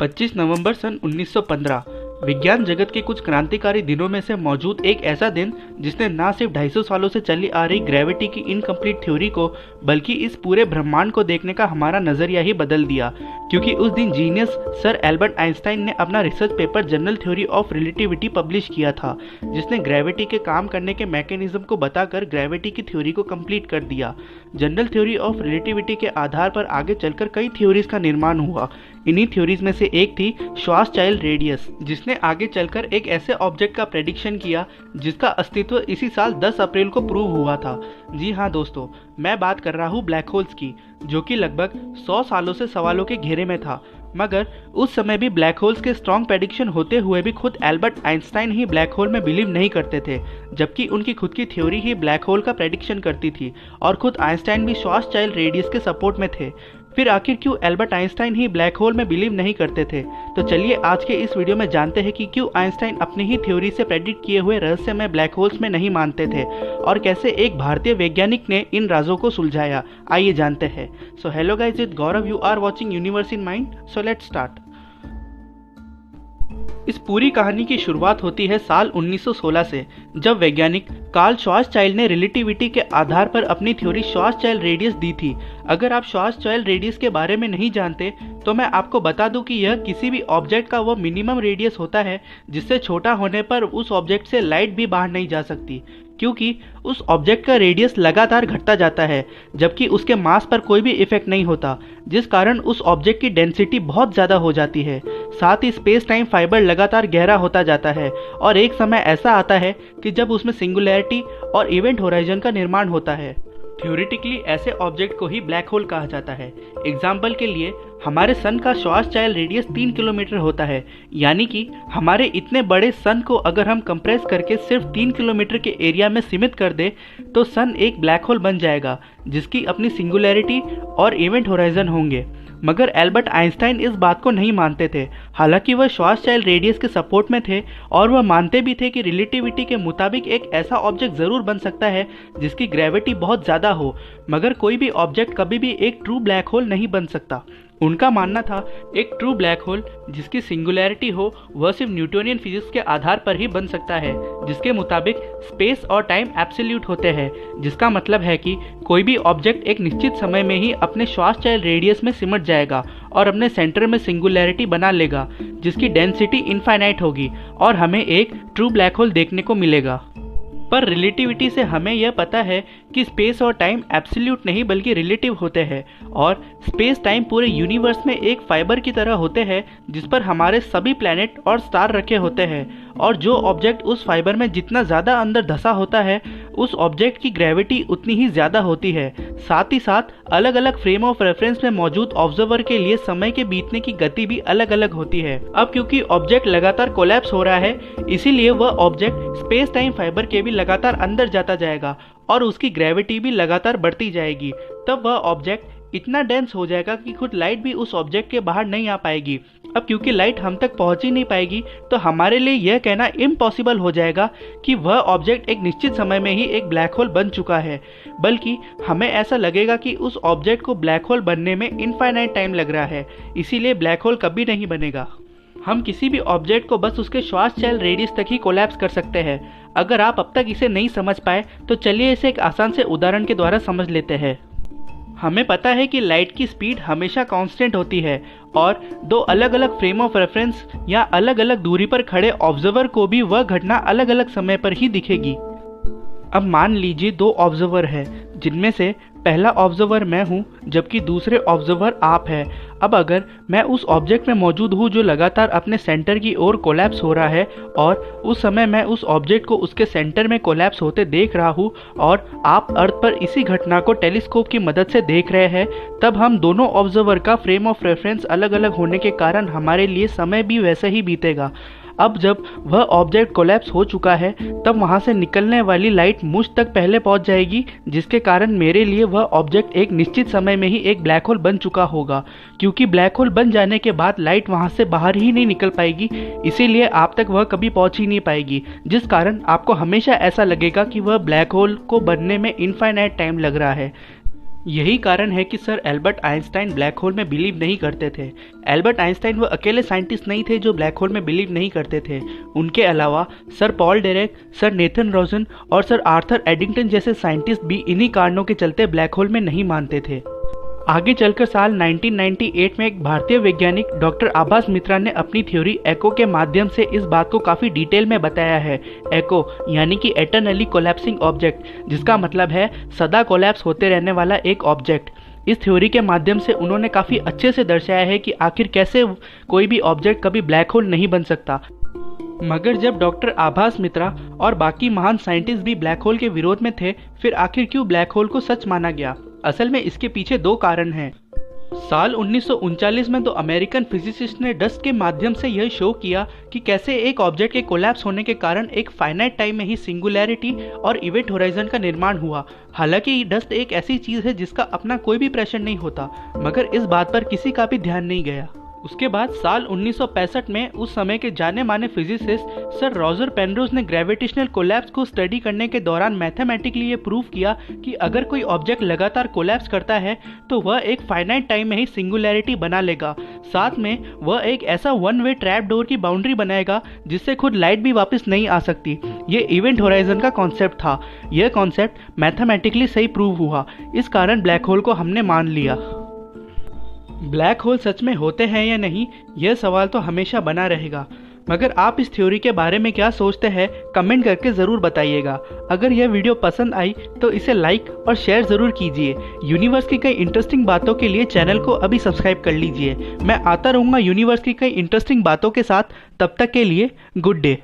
25 नवंबर सन 1915 विज्ञान जगत के कुछ क्रांतिकारी दिनों में से मौजूद एक ऐसा दिन जिसने न सिर्फ 250 सालों से चली आ रही ग्रेविटी की इनकम्प्लीट थ्योरी को बल्कि इस पूरे ब्रह्मांड को देखने का हमारा नजरिया ही बदल दिया। क्योंकि उस दिन जीनियस सर एल्बर्ट आइंस्टाइन ने अपना research paper general theory of relativity publish किया था, जिसने ग्रेविटी के काम करने के मैकेनिज्म को बताकर ग्रेविटी की थ्योरी को कंप्लीट कर दिया। जनरल थ्योरी ऑफ रिलेटिविटी के आधार पर आगे चलकर कई थ्योरीज का निर्माण हुआ। इन्हीं थ्योरीज में से एक थी श्वार्ज़चाइल्ड रेडियस, जिसने आगे चलकर एक ऐसे ऑब्जेक्ट का प्रेडिक्शन किया जिसका अस्तित्व इसी साल 10 अप्रैल को प्रूव हुआ था। जी हाँ दोस्तों, मैं बात कर रहा हूँ ब्लैक होल्स की, जो कि लगभग 100 सालों से सवालों के घेरे में था। मगर उस समय भी ब्लैक होल्स के स्ट्रॉन्ग प्रेडिक्शन होते हुए भी खुद एल्बर्ट आइंस्टाइन ही ब्लैक होल में बिलीव नहीं करते थे, जबकि उनकी खुद की थ्योरी ही ब्लैक होल का प्रेडिक्शन करती थी और खुद आइंस्टाइन भी श्वार्ज़चाइल्ड रेडियस के सपोर्ट में थे। फिर आखिर क्यों एल्बर्ट आइंस्टाइन ही ब्लैक होल में बिलीव नहीं करते थे? तो चलिए आज के इस वीडियो में जानते हैं कि क्यों आइंस्टाइन अपनी ही थ्योरी से प्रेडिक्ट किए हुए रहस्यमय ब्लैक होल्स में नहीं मानते थे और कैसे एक भारतीय वैज्ञानिक ने इन राजों को सुलझाया। आइए जानते हैं। So hello guys, with Gaurav, you are watching universe in mind. So let's start. इस पूरी कहानी की शुरुआत होती है साल 1916 से, जब वैज्ञानिक कार्ल श्वार्ज़चाइल्ड ने रिलेटिविटी के आधार पर अपनी थ्योरी श्वार्ज़चाइल्ड रेडियस दी थी। अगर आप श्वार्ज़चाइल्ड रेडियस के बारे में नहीं जानते तो मैं आपको बता दूं कि यह किसी भी ऑब्जेक्ट का वो मिनिमम रेडियस होता है जिससे छोटा होने पर उस ऑब्जेक्ट से लाइट भी बाहर नहीं जा सकती, क्योंकि उस ऑब्जेक्ट का रेडियस लगातार घटता जाता है जबकि उसके मास पर कोई भी इफेक्ट नहीं होता, जिस कारण उस ऑब्जेक्ट की डेंसिटी बहुत ज़्यादा हो जाती है। साथ ही स्पेस टाइम फाइबर लगातार गहरा होता जाता है और एक समय ऐसा आता है कि जब उसमें सिंगुलैरिटी और इवेंट होराइजन का निर्माण होता है। थ्योरेटिकली ऐसे ऑब्जेक्ट को ही ब्लैक होल कहा जाता है। एग्जाम्पल के लिए हमारे सन का श्वार्ज़चाइल्ड रेडियस 3 किलोमीटर होता है, यानी कि हमारे इतने बड़े सन को अगर हम कंप्रेस करके सिर्फ 3 किलोमीटर के एरिया में सीमित कर दे तो सन एक ब्लैक होल बन जाएगा जिसकी अपनी सिंगुलैरिटी और इवेंट होराइजन होंगे। मगर एल्बर्ट आइंस्टाइन इस बात को नहीं मानते थे। हालांकि वह श्वार्ज़चाइल्ड रेडियस के सपोर्ट में थे और वह मानते भी थे कि रिलेटिविटी के मुताबिक एक ऐसा ऑब्जेक्ट ज़रूर बन सकता है जिसकी ग्रेविटी बहुत ज़्यादा हो, मगर कोई भी ऑब्जेक्ट कभी भी एक ट्रू ब्लैक होल नहीं बन सकता। उनका मानना था एक ट्रू ब्लैक होल जिसकी सिंगुलैरिटी हो वह सिर्फ न्यूटोनियन फिजिक्स के आधार पर ही बन सकता है, जिसके मुताबिक स्पेस और टाइम एब्सोल्यूट होते हैं, जिसका मतलब है कि कोई भी ऑब्जेक्ट एक निश्चित समय में ही अपने श्वार्ज़चाइल्ड रेडियस में सिमट जाएगा और अपने सेंटर में सिंगुलैरिटी बना लेगा जिसकी डेंसिटी इनफाइनाइट होगी और हमें एक ट्रू ब्लैक होल देखने को मिलेगा। पर रिलेटिविटी से हमें यह पता है कि स्पेस और टाइम एब्सोल्यूट नहीं बल्कि रिलेटिव होते हैं और स्पेस टाइम पूरे यूनिवर्स में एक फाइबर की तरह होते हैं जिस पर हमारे सभी प्लैनेट और स्टार रखे होते हैं, और जो ऑब्जेक्ट उस फाइबर में जितना ज़्यादा अंदर धंसा होता है उस ऑब्जेक्ट की ग्रेविटी उतनी ही ज़्यादा होती है। साथ ही साथ अलग अलग फ्रेम ऑफ रेफरेंस में मौजूद ऑब्जर्वर के लिए समय के बीतने की गति भी अलग अलग होती है। अब क्योंकि ऑब्जेक्ट लगातार कोलैप्स हो रहा है, इसीलिए वह ऑब्जेक्ट स्पेस टाइम फाइबर के भी लगातार अंदर जाता जाएगा और उसकी ग्रेविटी भी लगातार बढ़ती जाएगी। तब वह ऑब्जेक्ट इतना डेंस हो जाएगा कि खुद लाइट भी उस ऑब्जेक्ट के बाहर नहीं आ पाएगी। अब क्योंकि लाइट हम तक पहुंच ही नहीं पाएगी तो हमारे लिए यह कहना इम्पॉसिबल हो जाएगा कि वह ऑब्जेक्ट एक निश्चित समय में ही एक ब्लैक होल बन चुका है, बल्कि हमें ऐसा लगेगा कि उस ऑब्जेक्ट को ब्लैक होल बनने में इनफाइनाइट टाइम लग रहा है, इसीलिए ब्लैक होल कभी नहीं बनेगा। हम किसी भी ऑब्जेक्ट को बस उसके श्वार्ज़चाइल्ड रेडियस तक ही कोलैप्स कर सकते हैं। अगर आप अब तक इसे नहीं समझ पाए तो चलिए इसे एक आसान से उदाहरण के द्वारा समझ लेते हैं। हमें पता है कि लाइट की स्पीड हमेशा कांस्टेंट होती है और दो अलग अलग फ्रेम ऑफ रेफरेंस या अलग अलग दूरी पर खड़े ऑब्जर्वर को भी वह घटना अलग अलग समय पर ही दिखेगी। अब मान लीजिए दो ऑब्जर्वर है जिनमें से पहला ऑब्जर्वर मैं हूँ जबकि दूसरे ऑब्जर्वर आप है। अब अगर मैं उस ऑब्जेक्ट में मौजूद हूँ जो लगातार अपने सेंटर की ओर कोलैप्स हो रहा है और उस समय मैं उस ऑब्जेक्ट को उसके सेंटर में कोलैप्स होते देख रहा हूँ और आप अर्थ पर इसी घटना को टेलीस्कोप की मदद से देख रहे हैं, तब हम दोनों ऑब्जर्वर का फ्रेम ऑफ रेफरेंस अलग अलग होने के कारण हमारे लिए समय भी वैसे ही बीतेगा। अब जब वह ऑब्जेक्ट कोलैप्स हो चुका है तब वहां से निकलने वाली लाइट मुझ तक पहले पहुंच जाएगी, जिसके कारण मेरे लिए वह ऑब्जेक्ट एक निश्चित समय में ही एक ब्लैक होल बन चुका होगा। क्योंकि ब्लैक होल बन जाने के बाद लाइट वहां से बाहर ही नहीं निकल पाएगी, इसीलिए आप तक वह कभी पहुंच ही नहीं पाएगी, जिस कारण आपको हमेशा ऐसा लगेगा कि वह ब्लैक होल को बनने में इनफाइनाइट टाइम लग रहा है। यही कारण है कि sir Albert Einstein black hole में बिलीव नहीं करते थे। एल्बर्ट आइंस्टाइन वो अकेले साइंटिस्ट नहीं थे जो ब्लैक होल में बिलीव नहीं करते थे। उनके अलावा sir Paul Dirac, sir Nathan Rosen और सर आर्थर एडिंगटन जैसे साइंटिस्ट भी इन्हीं कारणों के चलते ब्लैक होल में नहीं मानते थे। आगे चलकर साल 1998 में एक भारतीय वैज्ञानिक डॉक्टर आभास मित्रा ने अपनी थ्योरी एको के माध्यम से इस बात को काफ़ी डिटेल में बताया है। एको यानी कि एटर्नली कोलैप्सिंग ऑब्जेक्ट, जिसका मतलब है सदा कोलैप्स होते रहने वाला एक ऑब्जेक्ट। इस थ्योरी के माध्यम से उन्होंने काफ़ी अच्छे से दर्शाया है कि आखिर कैसे कोई भी ऑब्जेक्ट कभी ब्लैक होल नहीं बन सकता। मगर जब डॉक्टर आभास मित्रा और बाकी महान साइंटिस्ट भी ब्लैक होल के विरोध में थे, फिर आखिर क्यों ब्लैक होल को सच माना गया? असल में इसके पीछे दो कारण हैं। साल 1939 में तो अमेरिकन फिजिसिस्ट ने डस्ट के माध्यम से यह शो किया कि कैसे एक ऑब्जेक्ट के कोलैप्स होने के कारण एक फाइनाइट टाइम में ही सिंगुलैरिटी और इवेंट होराइजन का निर्माण हुआ। हालांकि डस्ट एक ऐसी चीज़ है जिसका अपना कोई भी प्रेशर नहीं होता, मगर इस बात पर किसी का भी ध्यान नहीं गया। उसके बाद साल 1965 में उस समय के जाने माने फिजिसिस्ट सर रॉजर पेनरोज ने ग्रेविटेशनल कोलैप्स को स्टडी करने के दौरान मैथमेटिकली ये प्रूव किया कि अगर कोई ऑब्जेक्ट लगातार कोलैप्स करता है तो वह एक फाइनाइट टाइम में ही सिंगुलैरिटी बना लेगा। साथ में वह एक ऐसा वन वे ट्रैप डोर की बाउंड्री बनाएगा जिससे खुद लाइट भी वापस नहीं आ सकती। ये इवेंट होराइजन का कॉन्सेप्ट था। यह कॉन्सेप्ट मैथमेटिकली सही प्रूव हुआ। इस कारण ब्लैक होल को हमने मान लिया। ब्लैक होल सच में होते हैं या नहीं, यह सवाल तो हमेशा बना रहेगा। मगर आप इस थ्योरी के बारे में क्या सोचते हैं, कमेंट करके ज़रूर बताइएगा। अगर यह वीडियो पसंद आई तो इसे लाइक और शेयर ज़रूर कीजिए। यूनिवर्स की कई इंटरेस्टिंग बातों के लिए चैनल को अभी सब्सक्राइब कर लीजिए। मैं आता रहूँगा यूनिवर्स की कई इंटरेस्टिंग बातों के साथ। तब तक के लिए गुड डे।